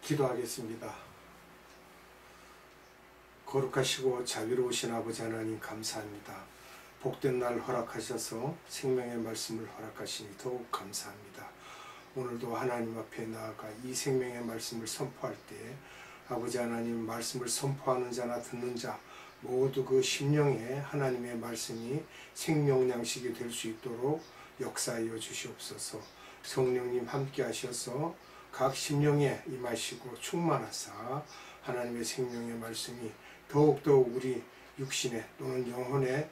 기도하겠습니다. 거룩하시고 자비로우신 아버지 하나님 감사합니다. 복된 날 허락하셔서 생명의 말씀을 허락하시니 더욱 감사합니다. 오늘도 하나님 앞에 나아가 이 생명의 말씀을 선포할 때에 아버지 하나님 말씀을 선포하는 자나 듣는 자 모두 그 심령에 하나님의 말씀이 생명양식이 될 수 있도록 역사하여 주시옵소서. 성령님 함께 하셔서 각 심령에 임하시고 충만하사 하나님의 생명의 말씀이 더욱더욱 우리 육신에 또는 영혼에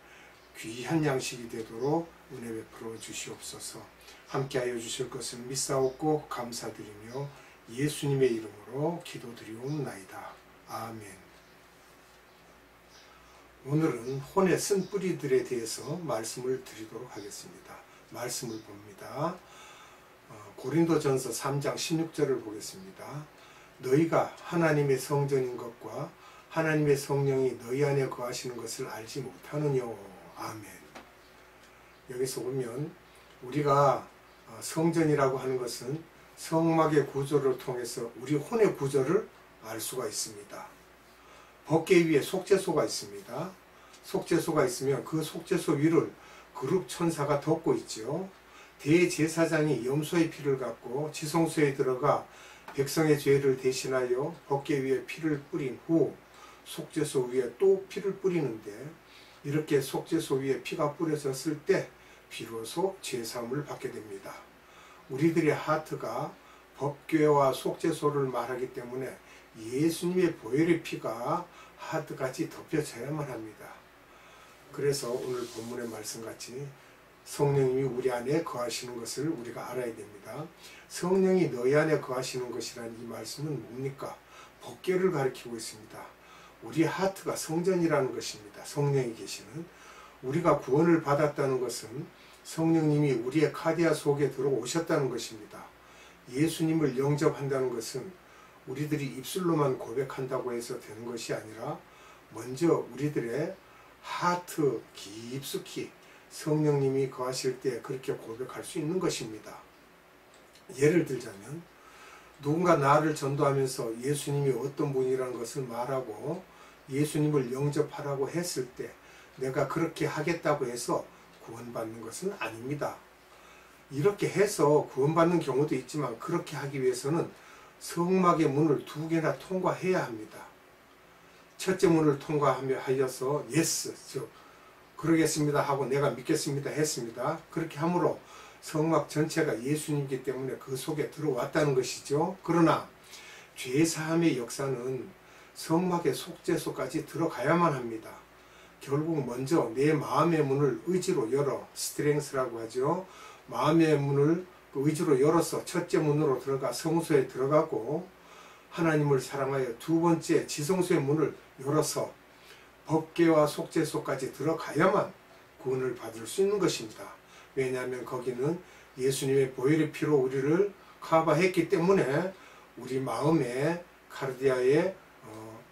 귀한 양식이 되도록 은혜 베풀어 주시옵소서. 함께하여 주실 것을 믿사옵고 감사드리며 예수님의 이름으로 기도드리옵나이다. 아멘. 오늘은 혼의 쓴 뿌리들에 대해서 말씀을 드리도록 하겠습니다. 말씀을 봅니다. 고린도전서 3장 16절을 보겠습니다. 너희가 하나님의 성전인 것과 하나님의 성령이 너희 안에 거하시는 것을 알지 못하느뇨. 아멘. 여기서 보면 우리가 성전이라고 하는 것은 성막의 구조를 통해서 우리 혼의 구조를 알 수가 있습니다. 법궤 위에 속죄소가 있습니다. 속죄소가 있으면 그 속죄소 위를 거룩 천사가 덮고 있죠. 대제사장이 염소의 피를 갖고 지성소에 들어가 백성의 죄를 대신하여 법궤 위에 피를 뿌린 후 속죄소 위에 또 피를 뿌리는데, 이렇게 속죄소 위에 피가 뿌려졌을 때 비로소 죄사함을 받게 됩니다. 우리들의 하트가 법궤와 속죄소를 말하기 때문에 예수님의 보혈의 피가 하트같이 덮여져야만 합니다. 그래서 오늘 본문의 말씀같이 성령님이 우리 안에 거하시는 것을 우리가 알아야 됩니다. 성령이 너희 안에 거하시는 것이라는 이 말씀은 뭡니까? 법궤를 가리키고 있습니다. 우리 하트가 성전이라는 것입니다. 성령이 계시는. 우리가 구원을 받았다는 것은 성령님이 우리의 카디아 속에 들어오셨다는 것입니다. 예수님을 영접한다는 것은 우리들이 입술로만 고백한다고 해서 되는 것이 아니라 먼저 우리들의 하트 깊숙이 성령님이 거하실 때 그렇게 고백할 수 있는 것입니다. 예를 들자면 누군가 나를 전도하면서 예수님이 어떤 분이라는 것을 말하고 예수님을 영접하라고 했을 때 내가 그렇게 하겠다고 해서 구원받는 것은 아닙니다. 이렇게 해서 구원받는 경우도 있지만 그렇게 하기 위해서는 성막의 문을 2개나 통과해야 합니다. 첫째 문을 통과하여서 예스, 즉 그러겠습니다 하고 내가 믿겠습니다 했습니다. 그렇게 함으로 성막 전체가 예수님이기 때문에 그 속에 들어왔다는 것이죠. 그러나 죄사함의 역사는 성막의 속죄소까지 들어가야만 합니다. 결국 먼저 내 마음의 문을 의지로 열어, 스트렝스라고 하죠. 마음의 문을 의지로 열어서 첫째 문으로 들어가 성소에 들어가고, 하나님을 사랑하여 두 번째 지성소의 문을 열어서 법궤와 속죄소까지 들어가야만 구원을 받을 수 있는 것입니다. 왜냐하면 거기는 예수님의 보혈의 피로 우리를 커버했기 때문에 우리 마음에 카르디아에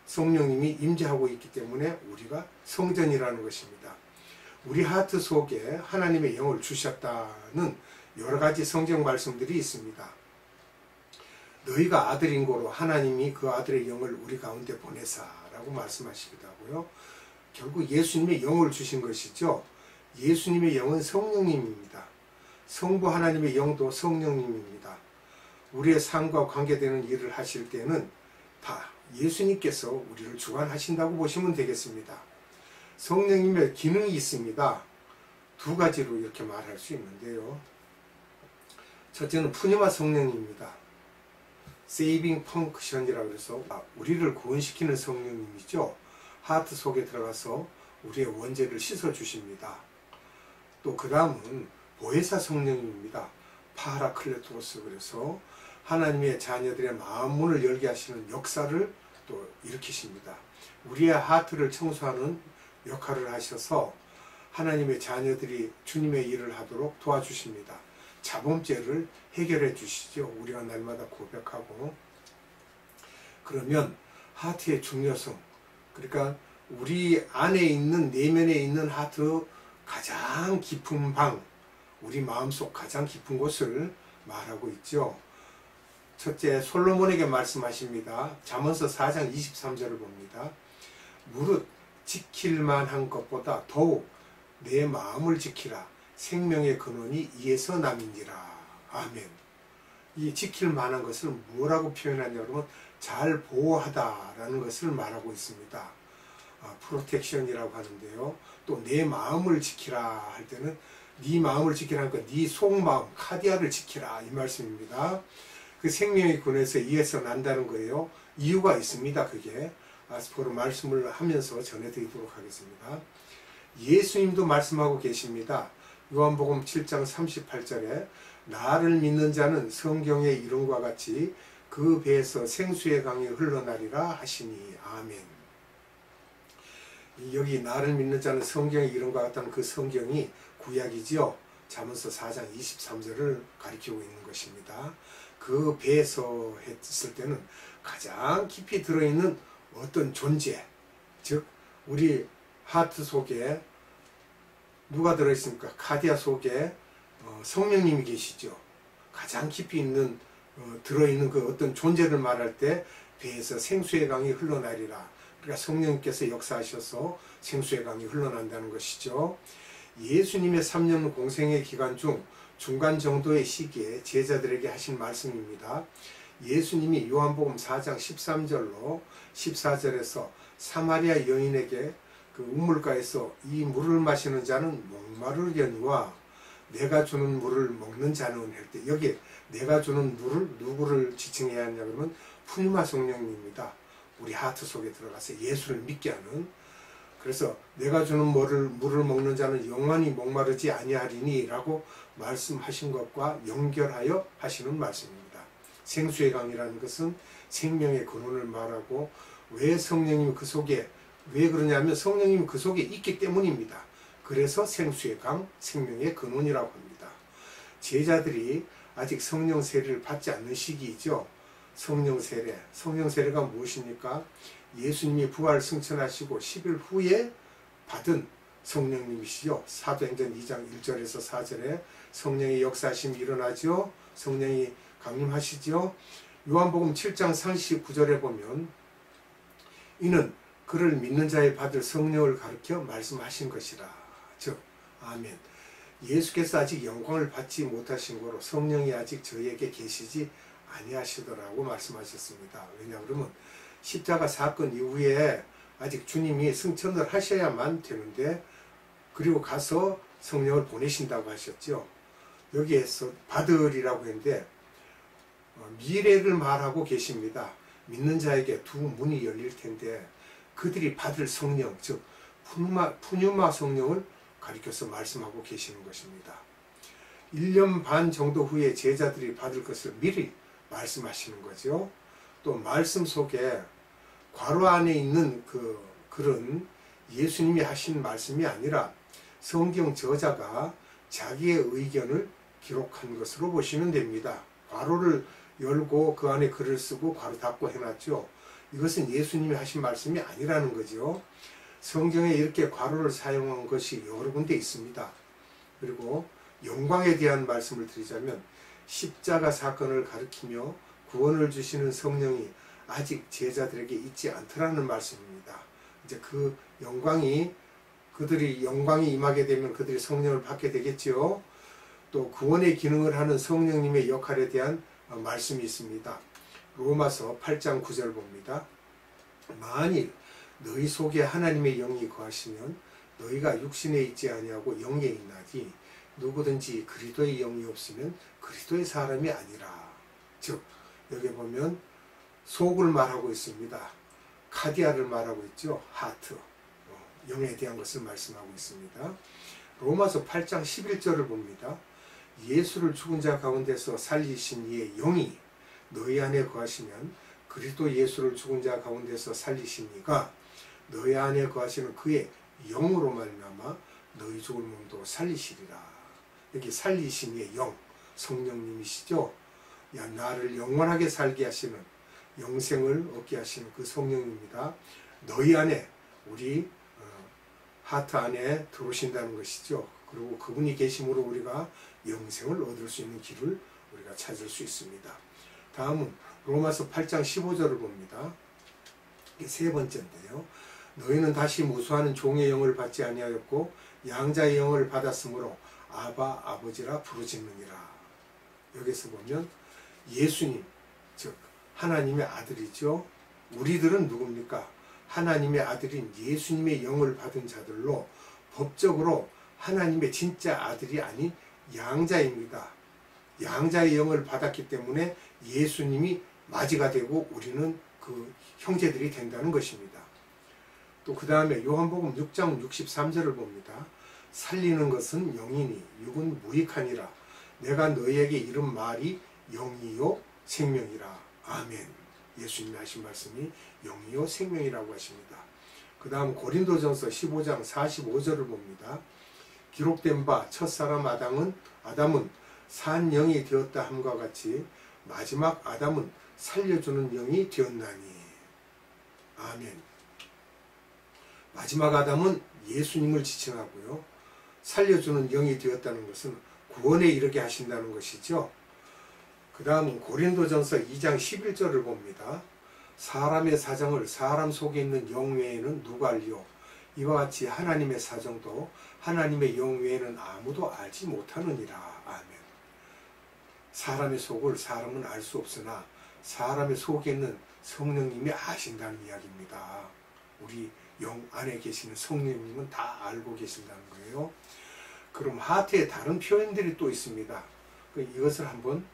성령님이 임재하고 있기 때문에 우리가 성전이라는 것입니다. 우리 하트 속에 하나님의 영을 주셨다는 여러 가지 성경 말씀들이 있습니다. 너희가 아들인 고로 하나님이 그 아들의 영을 우리 가운데 보내사라고 말씀하시기도 하고요. 결국 예수님의 영을 주신 것이죠. 예수님의 영은 성령님입니다. 성부 하나님의 영도 성령님입니다. 우리의 삶과 관계되는 일을 하실 때는 다 예수님께서 우리를 주관하신다고 보시면 되겠습니다. 성령님의 기능이 있습니다. 2가지로 이렇게 말할 수 있는데요. 첫째는 푸니마 성령님입니다. 세이빙 펑크션이라고 해서 우리를 구원시키는 성령님이죠. 하트 속에 들어가서 우리의 원죄를 씻어주십니다. 또 그 다음은 보혜사 성령님입니다. 파라클레토스, 그래서 하나님의 자녀들의 마음문을 열게 하시는 역사를 또 일으키십니다. 우리의 하트를 청소하는 역할을 하셔서 하나님의 자녀들이 주님의 일을 하도록 도와주십니다. 자범죄를 해결해 주시죠. 우리가 날마다 고백하고. 그러면 하트의 중요성, 그러니까 우리 안에 있는, 내면에 있는 하트 가장 깊은 방, 우리 마음속 가장 깊은 곳을 말하고 있죠. 첫째 솔로몬에게 말씀하십니다. 잠언서 4장 23절을 봅니다. 무릇 지킬 만한 것보다 더욱 내 마음을 지키라. 생명의 근원이 이에서 남이니라. 아멘. 이 지킬 만한 것을 뭐라고 표현하냐 그러면 잘 보호하다라는 것을 말하고 있습니다. 프로텍션이라고 하는데요. 또 내 마음을 지키라 할 때는 네 마음을 지키라니까 네 속마음, 카디아를 지키라 이 말씀입니다. 그 생명의 근원에서 이에서 난다는 거예요. 이유가 있습니다. 그게 앞으로 말씀을 하면서 전해드리도록 하겠습니다. 예수님도 말씀하고 계십니다. 요한복음 7장 38절에 나를 믿는 자는 성경의 이름과 같이 그 배에서 생수의 강이 흘러나리라 하시니 아멘. 여기 나를 믿는 자는 성경의 이름과 같다는 그 성경이 구약이지요. 잠언서 4장 23절을 가리키고 있는 것입니다. 그 배에서 했을 때는 가장 깊이 들어있는 어떤 존재, 즉 우리 하트 속에 누가 들어있습니까? 카디아 속에 성령님이 계시죠. 가장 깊이 있는 들어있는 그 어떤 존재를 말할 때 배에서 생수의 강이 흘러나리라. 그러니까 성령님께서 역사하셔서 생수의 강이 흘러난다는 것이죠. 예수님의 3년 공생의 기간 중 중간 정도의 시기에 제자들에게 하신 말씀입니다. 예수님이 요한복음 4장 13절로 14절에서 사마리아 여인에게 그 우물가에서 이 물을 마시는 자는 목마르려니와 내가 주는 물을 먹는 자는 할 때 여기 내가 주는 물을 누구를 지칭해야 하냐 그러면 푸뉴마 성령님입니다. 우리 하트 속에 들어가서 예수를 믿게 하는. 그래서 내가 주는 물을 먹는 자는 영원히 목마르지 아니하리니 라고 말씀하신 것과 연결하여 하시는 말씀입니다. 생수의 강이라는 것은 생명의 근원을 말하고 왜 성령님이 그 속에 왜 그러냐면 성령님이 그 속에 있기 때문입니다. 그래서 생수의 강, 생명의 근원이라고 합니다. 제자들이 아직 성령 세례를 받지 않는 시기이죠. 성령 세례가 무엇입니까? 예수님이 부활 승천하시고 10일 후에 받은 성령님이시죠. 사도행전 2장 1절에서 4절에 성령의 역사하심이 일어나죠. 성령이 강림하시죠. 요한복음 7장 39절에 보면 이는 그를 믿는 자에 받을 성령을 가르쳐 말씀하신 것이라. 즉 아멘. 예수께서 아직 영광을 받지 못하신 거로 성령이 아직 저희에게 계시지 아니하시더라고 말씀하셨습니다. 왜냐 그러면 십자가 사건 이후에 아직 주님이 승천을 하셔야만 되는데 그리고 가서 성령을 보내신다고 하셨죠. 여기에서 받으리라고 했는데 미래를 말하고 계십니다. 믿는 자에게 두 문이 열릴 텐데 그들이 받을 성령, 즉 푸뉴마 성령을 가리켜서 말씀하고 계시는 것입니다. 1년 반 정도 후에 제자들이 받을 것을 미리 말씀하시는 거죠. 또 말씀 속에 괄호 안에 있는 그 글은 예수님이 하신 말씀이 아니라 성경 저자가 자기의 의견을 기록한 것으로 보시면 됩니다. 괄호를 열고 그 안에 글을 쓰고 괄호 닫고 해놨죠. 이것은 예수님이 하신 말씀이 아니라는 거죠. 성경에 이렇게 괄호를 사용한 것이 여러 군데 있습니다. 그리고 영광에 대한 말씀을 드리자면 십자가 사건을 가리키며 구원을 주시는 성령이 아직 제자들에게 있지 않더라는 말씀입니다. 이제 그 그들이 영광이 임하게 되면 그들이 성령을 받게 되겠지요. 또 구원의 기능을 하는 성령님의 역할에 대한 말씀이 있습니다. 로마서 8장 9절 봅니다. 만일 너희 속에 하나님의 영이 거하시면 너희가 육신에 있지 아니하고 영에 있나니 누구든지 그리스도의 영이 없으면 그리스도의 사람이 아니라. 즉 여기 보면 속을 말하고 있습니다. 카디아를 말하고 있죠. 하트, 영에 대한 것을 말씀하고 있습니다. 로마서 8장 11절을 봅니다. 예수를 죽은 자 가운데서 살리신 이의 영이 너희 안에 거하시면 그리스도 예수를 죽은 자 가운데서 살리신 이가 너희 안에 거하시는 그의 영으로 말미암아 너희 죽은 몸도 살리시리라. 여기 살리신 이의 영, 성령님이시죠. 나를 영원하게 살게 하시는, 영생을 얻게 하시는 그 성령입니다. 너희 안에, 우리 하트 안에 들어오신다는 것이죠. 그리고 그분이 계심으로 우리가 영생을 얻을 수 있는 길을 우리가 찾을 수 있습니다. 다음은 로마서 8장 15절을 봅니다. 이게 세 번째인데요. 너희는 다시 무수하는 종의 영을 받지 아니하였고 양자의 영을 받았으므로 아바 아버지라 부르짖느니라. 여기서 보면 예수님, 즉 하나님의 아들이죠. 우리들은 누굽니까? 하나님의 아들인 예수님의 영을 받은 자들로 법적으로 하나님의 진짜 아들이 아닌 양자입니다. 양자의 영을 받았기 때문에 예수님이 맞이가 되고 우리는 그 형제들이 된다는 것입니다. 또 그 다음에 요한복음 6장 63절을 봅니다. 살리는 것은 영이니 육은 무익하니라. 내가 너희에게 이른 말이 영이요 생명이라. 아멘. 예수님이 하신 말씀이 영이요 생명이라고 하십니다. 그 다음 고린도전서 15장 45절을 봅니다. 기록된 바 첫사람 아담은 산 영이 되었다 함과 같이 마지막 아담은 살려주는 영이 되었나니. 아멘. 마지막 아담은 예수님을 지칭하고요. 살려주는 영이 되었다는 것은 구원에 이르게 하신다는 것이죠. 그 다음은 고린도전서 2장 11절을 봅니다. 사람의 사정을 사람 속에 있는 영 외에는 누가 알리요? 이와 같이 하나님의 사정도 하나님의 영 외에는 아무도 알지 못하느니라. 아멘. 사람의 속을 사람은 알 수 없으나 사람의 속에 있는 성령님이 아신다는 이야기입니다. 우리 영 안에 계시는 성령님은 다 알고 계신다는 거예요. 그럼 하트에 다른 표현들이 또 있습니다. 이것을 한번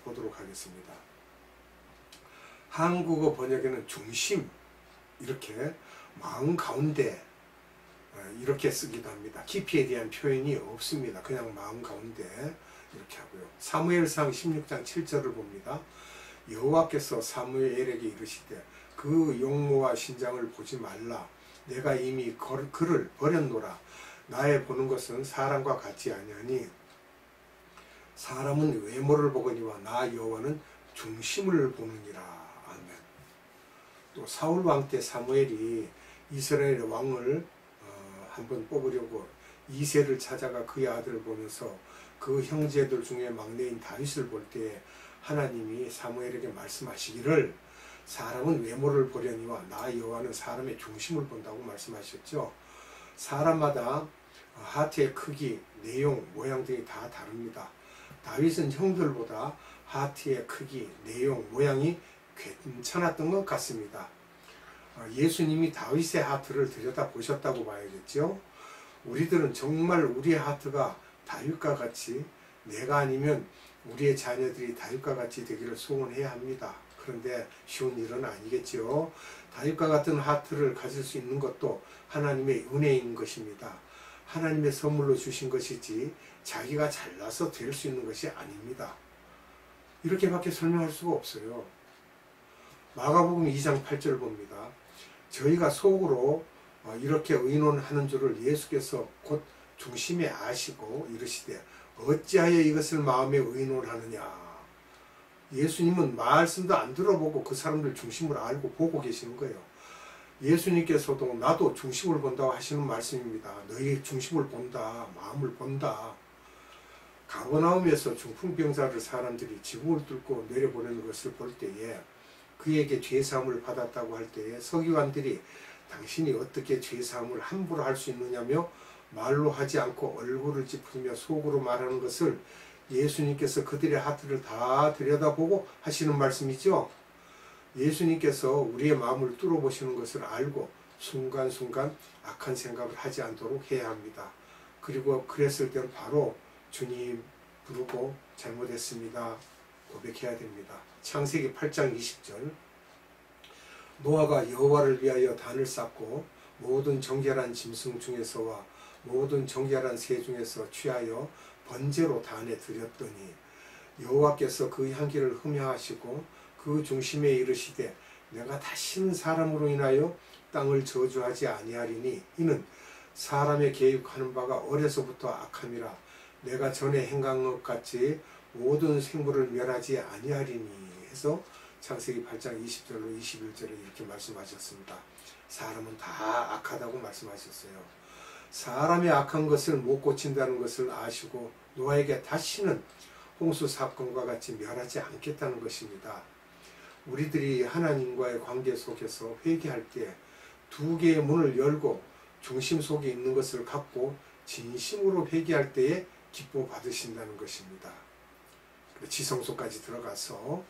보도록 하겠습니다. 한국어 번역에는 중심, 이렇게 마음 가운데 이렇게 쓰기도 합니다. 깊이에 대한 표현이 없습니다. 그냥 마음 가운데 이렇게 하고요. 사무엘상 16장 7절을 봅니다. 여호와께서 사무엘에게 이르시되 그 용모와 신장을 보지 말라. 내가 이미 그를 버렸노라. 나의 보는 것은 사람과 같지 아니하니 사람은 외모를 보거니와 나 여호와는 중심을 보느니라. 아멘. 또 사울 왕 때 사무엘이 이스라엘 왕을 한번 뽑으려고 이새를 찾아가 그의 아들을 보면서 그 형제들 중에 막내인 다윗을 볼 때 하나님이 사무엘에게 말씀하시기를 사람은 외모를 보려니와 나 여호와는 사람의 중심을 본다고 말씀하셨죠. 사람마다 하트의 크기, 내용, 모양 등이 다 다릅니다. 다윗은 형들보다 하트의 크기, 내용, 모양이 괜찮았던 것 같습니다. 예수님이 다윗의 하트를 들여다보셨다고 봐야겠죠. 우리들은 정말 우리의 하트가 다윗과 같이, 내가 아니면 우리의 자녀들이 다윗과 같이 되기를 소원해야 합니다. 그런데 쉬운 일은 아니겠죠. 다윗과 같은 하트를 가질 수 있는 것도 하나님의 은혜인 것입니다. 하나님의 선물로 주신 것이지 자기가 잘나서 될 수 있는 것이 아닙니다. 이렇게밖에 설명할 수가 없어요. 마가복음 2장 8절 봅니다. 저희가 속으로 이렇게 의논하는 줄을 예수께서 곧 중심에 아시고 이르시되 어찌하여 이것을 마음에 의논하느냐. 예수님은 말씀도 안 들어보고 그 사람들 중심을 알고 보고 계시는 거예요. 예수님께서도 나도 중심을 본다고 하시는 말씀입니다. 너희 중심을 본다. 마음을 본다. 가버나움에서 중풍병자를 사람들이 지붕을 뚫고 내려보내는 것을 볼 때에 그에게 죄사함을 받았다고 할 때에 서기관들이 당신이 어떻게 죄사함을 함부로 할 수 있느냐며 말로 하지 않고 얼굴을 찌푸리며 속으로 말하는 것을 예수님께서 그들의 하트를 다 들여다보고 하시는 말씀이죠. 예수님께서 우리의 마음을 뚫어보시는 것을 알고 순간순간 악한 생각을 하지 않도록 해야 합니다. 그리고 그랬을 때는 바로 주님 부르고 잘못했습니다 고백해야 됩니다. 창세기 8장 20절 노아가 여호와를 위하여 단을 쌓고 모든 정결한 짐승 중에서와 모든 정결한 새 중에서 취하여 번제로 단에 드렸더니 여호와께서 그 향기를 흠향하시고 그 중심에 이르시되 내가 다시는 사람으로 인하여 땅을 저주하지 아니하리니 이는 사람의 계획하는 바가 어려서부터 악함이라 내가 전에 행한 것 같이 모든 생물을 멸하지 아니하리니 해서 창세기 8장 20절로 21절에 이렇게 말씀하셨습니다. 사람은 다 악하다고 말씀하셨어요. 사람의 악한 것을 못 고친다는 것을 아시고 노아에게 다시는 홍수 사건과 같이 멸하지 않겠다는 것입니다. 우리들이 하나님과의 관계 속에서 회개할 때 두 개의 문을 열고 중심 속에 있는 것을 갖고 진심으로 회개할 때에 기뻐 받으신다는 것입니다. 지성소까지 들어가서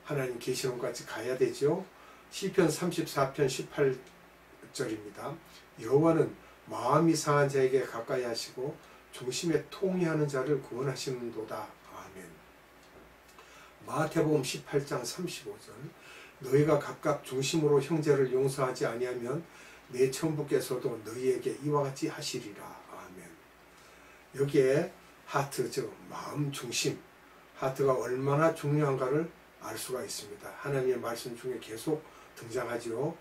하나님 계시론까지 가야 되죠. 시편 34편 18절입니다. 여호와는 마음이 상한 자에게 가까이 하시고 중심에 통회하는 자를 구원하시는도다. 아멘. 마태복음 18장 35절 너희가 각각 중심으로 형제를 용서하지 아니하면 내 천부께서도 너희에게 이와 같이 하시리라. 아멘. 여기에 하트, 즉 마음 중심, 하트가 얼마나 중요한가를 알 수가 있습니다. 하나님의 말씀 중에 계속 등장하죠.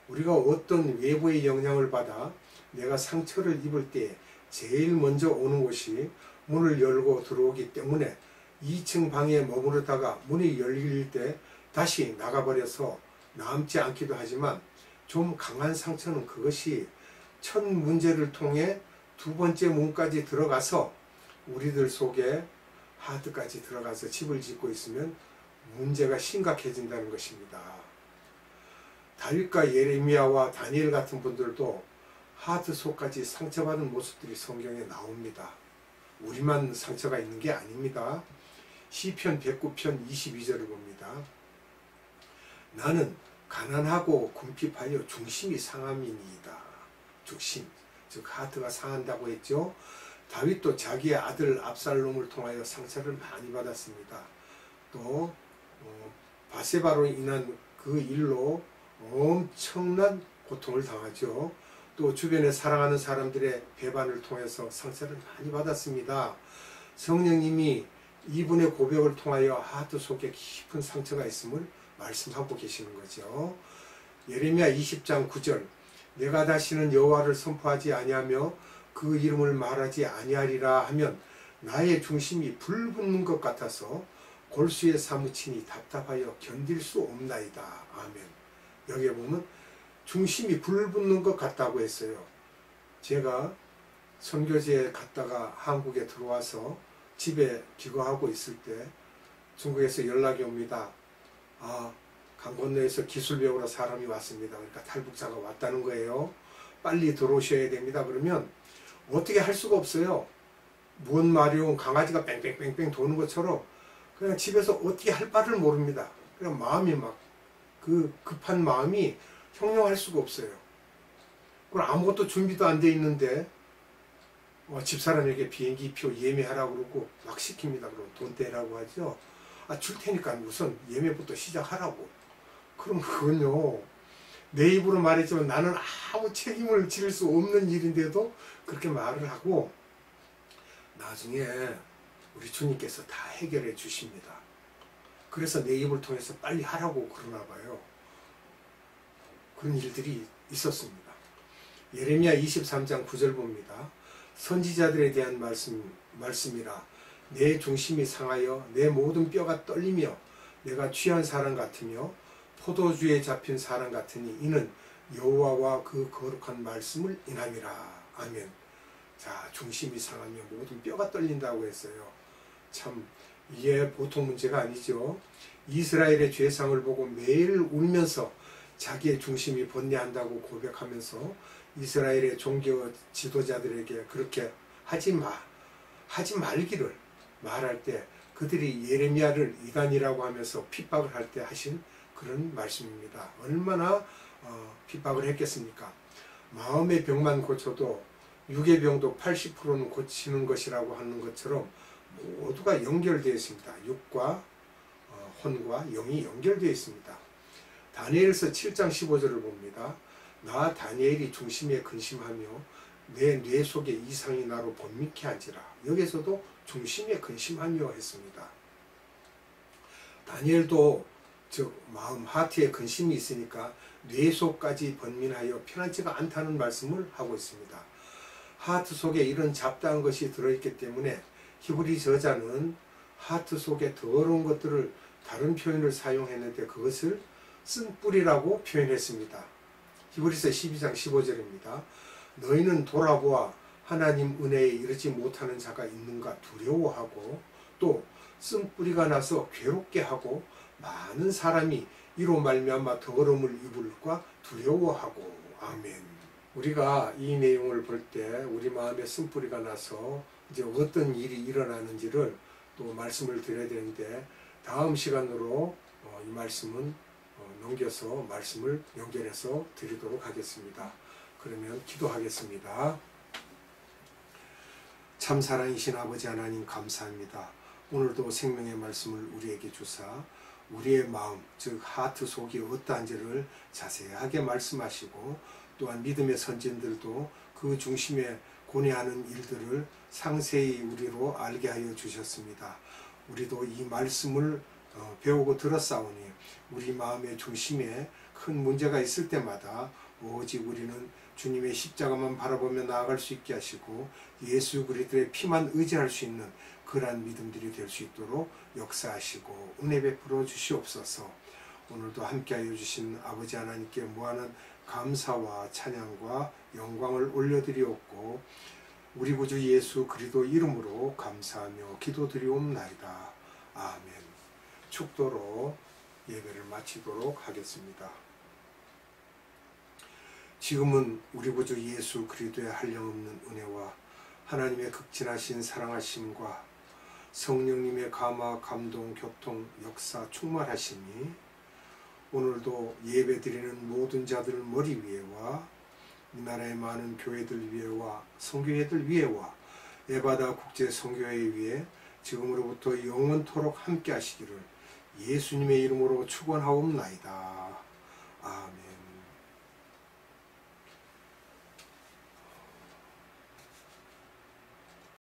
우리가 어떤 외부의 영향을 받아 내가 상처를 입을 때 제일 먼저 오는 곳이 문을 열고 들어오기 때문에 2층 방에 머무르다가 문이 열릴 때 다시 나가버려서 남지 않기도 하지만 좀 강한 상처는 그것이 첫 문제를 통해 두 번째 문까지 들어가서 우리들 속에 하트까지 들어가서 집을 짓고 있으면 문제가 심각해진다는 것입니다. 다윗과 예레미야와 다니엘 같은 분들도 하트 속까지 상처받은 모습들이 성경에 나옵니다. 우리만 상처가 있는 게 아닙니다. 시편 109편 22절을 봅니다. 나는 가난하고 궁핍하여 중심이 상함이니이다. 중심, 즉 하트가 상한다고 했죠. 다윗도 자기의 아들 압살롬을 통하여 상처를 많이 받았습니다. 또 바세바로 인한 그 일로 엄청난 고통을 당하죠. 또 주변에 사랑하는 사람들의 배반을 통해서 상처를 많이 받았습니다. 성령님이 이분의 고백을 통하여 하트 속에 깊은 상처가 있음을 말씀하고 계시는 거죠. 예레미야 20장 9절 내가 다시는 여호와를 선포하지 아니하며 그 이름을 말하지 아니하리라 하면 나의 중심이 불붙는 것 같아서 골수에 사무치니 답답하여 견딜 수 없나이다. 아멘. 여기에 보면 중심이 불붙는 것 같다고 했어요. 제가 선교지에 갔다가 한국에 들어와서 집에 기거하고 있을 때 중국에서 연락이 옵니다. 강 건너에서 기술 배우러 사람이 왔습니다. 그러니까 탈북자가 왔다는 거예요. 빨리 들어오셔야 됩니다. 그러면 어떻게 할 수가 없어요. 무언 마려운 강아지가 뺑뺑뺑뺑 도는 것처럼 그냥 집에서 어떻게 할 바를 모릅니다. 그냥 마음이 막 그 급한 마음이 형용할 수가 없어요. 그럼 아무것도 준비도 안 돼 있는데 집사람에게 비행기표 예매하라고 그러고 막 시킵니다. 그럼 돈 떼라고 하죠. 줄 테니까 우선 예매부터 시작하라고. 그럼 그건요. 내 입으로 말했지만 나는 아무 책임을 질 수 없는 일인데도 그렇게 말을 하고 나중에 우리 주님께서 다 해결해 주십니다. 그래서 내 입을 통해서 빨리 하라고 그러나 봐요. 그런 일들이 있었습니다. 예레미야 23장 9절 봅니다. 선지자들에 대한 말씀이라 내 중심이 상하여 내 모든 뼈가 떨리며 내가 취한 사람 같으며 포도주에 잡힌 사람 같으니 이는 여호와와 그 거룩한 말씀을 인함이라. 아멘. 자, 중심이 상하며 모든 뼈가 떨린다고 했어요. 참 이게 보통 문제가 아니죠. 이스라엘의 죄상을 보고 매일 울면서 자기의 중심이 번뇌한다고 고백하면서 이스라엘의 종교 지도자들에게 그렇게 하지 말기를 말할 때 그들이 예레미야를 이단이라고 하면서 핍박을 할 때 하신 그런 말씀입니다. 얼마나 핍박을 했겠습니까? 마음의 병만 고쳐도 육의 병도 80%는 고치는 것이라고 하는 것처럼 모두가 연결되어 있습니다. 육과 혼과 영이 연결되어 있습니다. 다니엘서 7장 15절을 봅니다. 나 다니엘이 중심에 근심하며 내 뇌 속에 이상이 나로 번민케 한지라. 여기서도 중심에 근심하며 했습니다. 다니엘도 즉 마음 하트에 근심이 있으니까 뇌 속까지 번민하여 편하지가 않다는 말씀을 하고 있습니다. 하트 속에 이런 잡다한 것이 들어있기 때문에 히브리 저자는 하트 속에 더러운 것들을 다른 표현을 사용했는데 그것을 쓴뿌리라고 표현했습니다. 히브리서 12장 15절입니다. 너희는 돌아보아 하나님 은혜에 이르지 못하는 자가 있는가 두려워하고 또 쓴뿌리가 나서 괴롭게 하고 많은 사람이 이로 말미암아 더러움을 입을까 두려워하고. 아멘. 우리가 이 내용을 볼 때 우리 마음에 쓴뿌리가 나서 이제 어떤 일이 일어나는지를 또 말씀을 드려야 되는데, 다음 시간으로 이 말씀은 넘겨서 말씀을 연결해서 드리도록 하겠습니다. 그러면 기도하겠습니다. 참 사랑이신 아버지 하나님, 감사합니다. 오늘도 생명의 말씀을 우리에게 주사 우리의 마음, 즉 하트 속이 어떠한지를 자세하게 말씀하시고, 또한 믿음의 선진들도 그 중심에 고뇌하는 일들을 상세히 우리로 알게 하여 주셨습니다. 우리도 이 말씀을 배우고 들었사오니 우리 마음의 중심에 큰 문제가 있을 때마다 오직 우리는 주님의 십자가만 바라보며 나아갈 수 있게 하시고 예수 그리스도의 피만 의지할 수 있는 그러한 믿음들이 될 수 있도록 역사하시고 은혜 베풀어 주시옵소서. 오늘도 함께하여 주신 아버지 하나님께 무한한 감사와 찬양과 영광을 올려드리옵고 우리 구주 예수 그리스도 이름으로 감사하며 기도드리옵나이다. 아멘. 축도로 예배를 마치도록 하겠습니다. 지금은 우리 구주 예수 그리스도의 한량없는 은혜와 하나님의 극진하신 사랑하심과 성령님의 감화, 감동, 교통, 역사 충만하심이 오늘도 예배드리는 모든 자들 머리 위에와 이 나라의 많은 교회들 위에와 선교회들 위에와 에바다 국제 선교회 위에 지금으로부터 영원토록 함께 하시기를 예수님의 이름으로 축원하옵나이다. 아멘.